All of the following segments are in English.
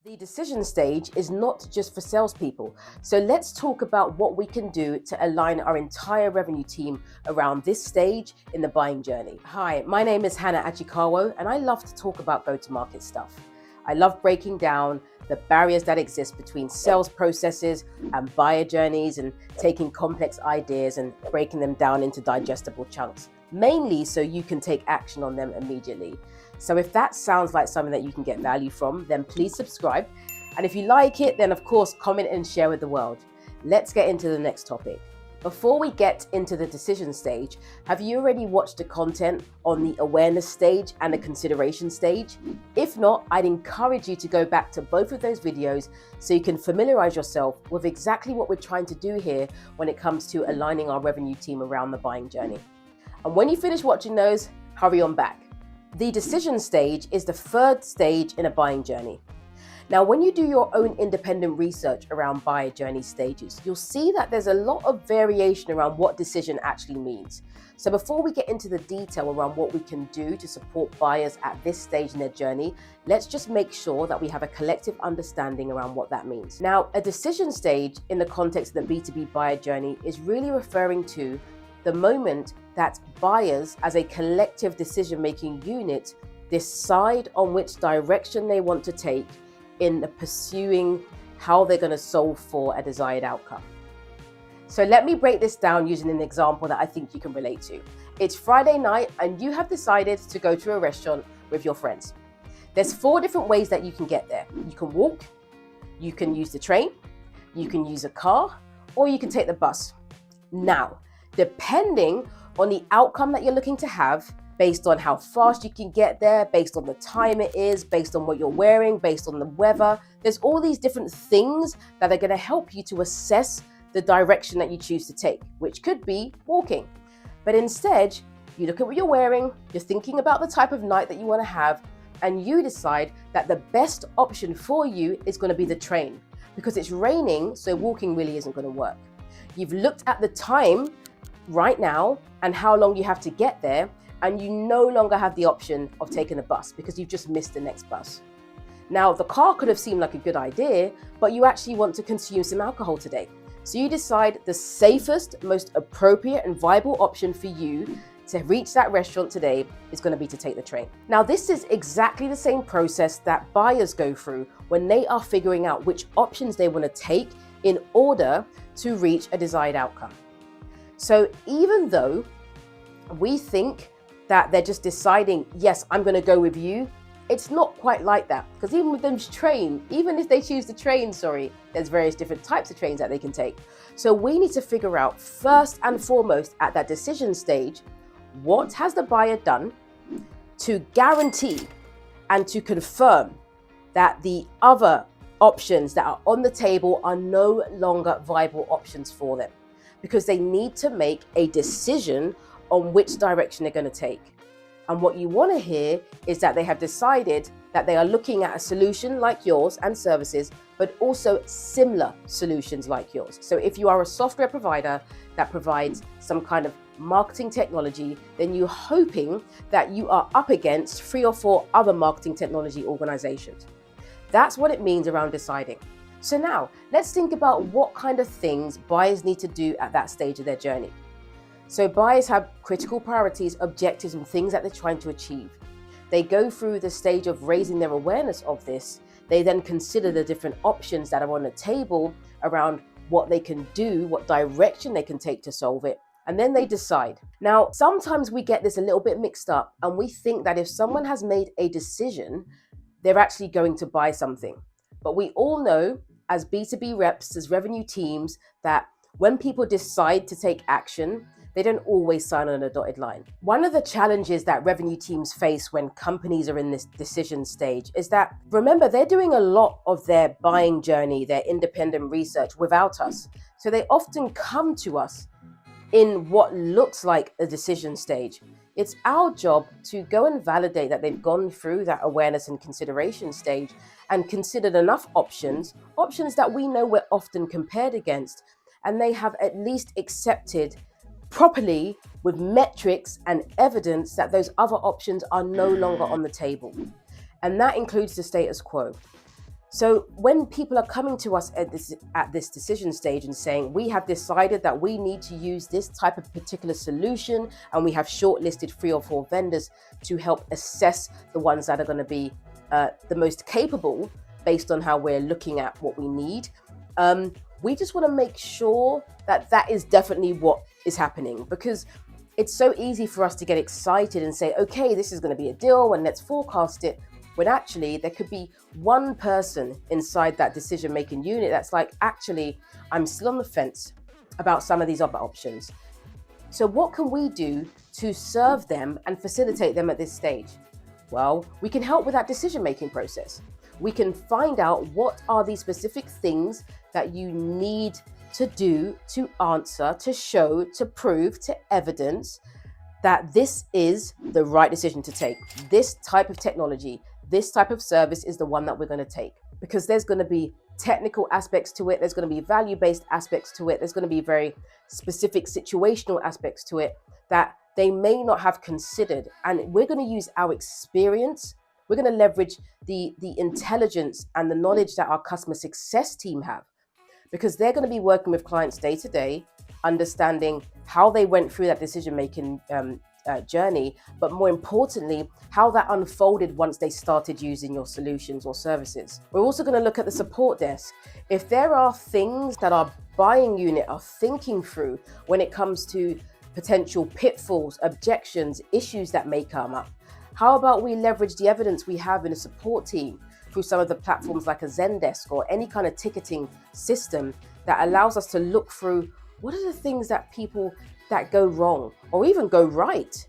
The decision stage is not just for salespeople. So let's talk about what we can do to align our entire revenue team around this stage in the buying journey. Hi, my name is Ajikawo, and I love to talk about go-to-market stuff. I love breaking down the barriers that exist between sales processes and buyer journeys and taking complex ideas and breaking them down into digestible chunks, mainly so you can take action on them immediately. So if that sounds like something that you can get value from, then please subscribe. And if you like it, then of course, comment and share with the world. Let's get into the next topic. Before we get into the decision stage, have you already watched the content on the awareness stage and the consideration stage? If not, I'd encourage you to go back to both of those videos so you can familiarize yourself with exactly what we're trying to do here when it comes to aligning our revenue team around the buying journey. And when you finish watching those, hurry on back. The decision stage is the third stage in a buying journey. Now, when you do your own independent research around buyer journey stages, you'll see that there's a lot of variation around what decision actually means. So before we get into the detail around what we can do to support buyers at this stage in their journey, let's just make sure that we have a collective understanding around what that means. Now, a decision stage in the context of the B2B buyer journey is really referring to the moment that buyers, as a collective decision-making unit, decide on which direction they want to take in pursuing how they're going to solve for a desired outcome. So let me break this down using an example that I think you can relate to. It's Friday night and you have decided to go to a restaurant with your friends. There's 4 different ways that you can get there. You can walk, you can use the train, you can use a car, or you can take the bus. Now, depending on the outcome that you're looking to have, based on how fast you can get there, based on the time it is, based on what you're wearing, based on the weather, there's all these different things that are going to help you to assess the direction that you choose to take, which could be walking. But instead, you look at what you're wearing, you're thinking about the type of night that you want to have, and you decide that the best option for you is going to be the train, because it's raining, so walking really isn't going to work. You've looked at the time right now and how long you have to get there, and you no longer have the option of taking a bus because you've just missed the next bus. Now, the car could have seemed like a good idea, but you actually want to consume some alcohol today. So you decide the safest, most appropriate and viable option for you to reach that restaurant today is going to be to take the train. Now, this is exactly the same process that buyers go through when they are figuring out which options they want to take in order to reach a desired outcome. So even though we think that they're just deciding, yes, I'm going to go with you, it's not quite like that. Because even with them train, even if they choose the train, there's various different types of trains that they can take. So we need to figure out first and foremost at that decision stage, what has the buyer done to guarantee and to confirm that the other options that are on the table are no longer viable options for them, because they need to make a decision on which direction they're going to take. And what you want to hear is that they have decided that they are looking at a solution like yours and services, but also similar solutions like yours. So if you are a software provider that provides some kind of marketing technology, then you're hoping that you are up against 3 or 4 other marketing technology organizations. That's what it means around deciding. So now let's think about what kind of things buyers need to do at that stage of their journey. So buyers have critical priorities, objectives, and things that they're trying to achieve. They go through the stage of raising their awareness of this. They then consider the different options that are on the table around what they can do, what direction they can take to solve it. And then they decide. Now, sometimes we get this a little bit mixed up and we think that if someone has made a decision, they're actually going to buy something. But we all know as B2B reps, as revenue teams, that when people decide to take action, they don't always sign on a dotted line. One of the challenges that revenue teams face when companies are in this decision stage is that, remember, they're doing a lot of their buying journey, their independent research without us. So they often come to us in what looks like a decision stage. It's our job to go and validate that they've gone through that awareness and consideration stage and considered enough options that we know we're often compared against, and they have at least accepted properly with metrics and evidence that those other options are no longer on the table. And that includes the status quo. So when people are coming to us at this decision stage and saying, we have decided that we need to use this type of particular solution, and we have shortlisted 3 or 4 vendors to help assess the ones that are going to be the most capable based on how we're looking at what we need. We just want to make sure that that is definitely what is happening, because it's so easy for us to get excited and say, okay, this is going to be a deal and let's forecast it. When actually there could be one person inside that decision-making unit that's like, actually, I'm still on the fence about some of these other options. So what can we do to serve them and facilitate them at this stage? Well, we can help with that decision-making process. We can find out what are the specific things that you need to do, to answer, to show, to prove, to evidence that this is the right decision to take. This type of technology, this type of service is the one that we're going to take, because there's going to be technical aspects to it. There's going to be value-based aspects to it. There's going to be very specific situational aspects to it that they may not have considered. And we're going to use our experience. We're going to leverage the intelligence and the knowledge that our customer success team have, because they're going to be working with clients day to day, understanding how they went through that decision-making journey, but more importantly, how that unfolded once they started using your solutions or services. We're also going to look at the support desk. If there are things that our buying unit are thinking through when it comes to potential pitfalls, objections, issues that may come up, how about we leverage the evidence we have in a support team through some of the platforms like a Zendesk or any kind of ticketing system that allows us to look through what are the things that people that go wrong or even go right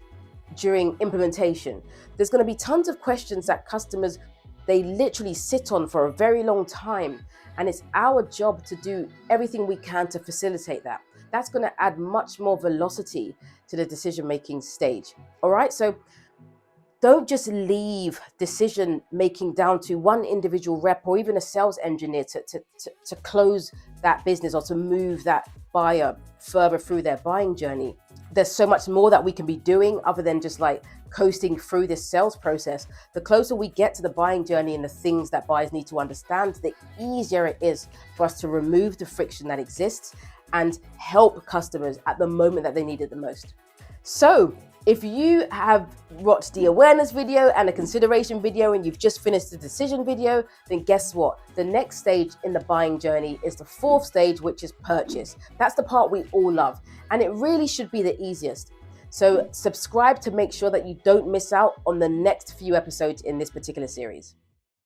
during implementation. There's going to be tons of questions that customers, they literally sit on for a very long time. And it's our job to do everything we can to facilitate that. That's going to add much more velocity to the decision-making stage. All right, so don't just leave decision making down to one individual rep or even a sales engineer to close that business or to move that buyer further through their buying journey. There's so much more that we can be doing other than just like coasting through this sales process. The closer we get to the buying journey and the things that buyers need to understand, the easier it is for us to remove the friction that exists and help customers at the moment that they need it the most. So if you have watched the awareness video and a consideration video and you've just finished the decision video, then guess what? The next stage in the buying journey is the 4th stage, which is purchase. That's the part we all love, and it really should be the easiest. So subscribe to make sure that you don't miss out on the next few episodes in this particular series.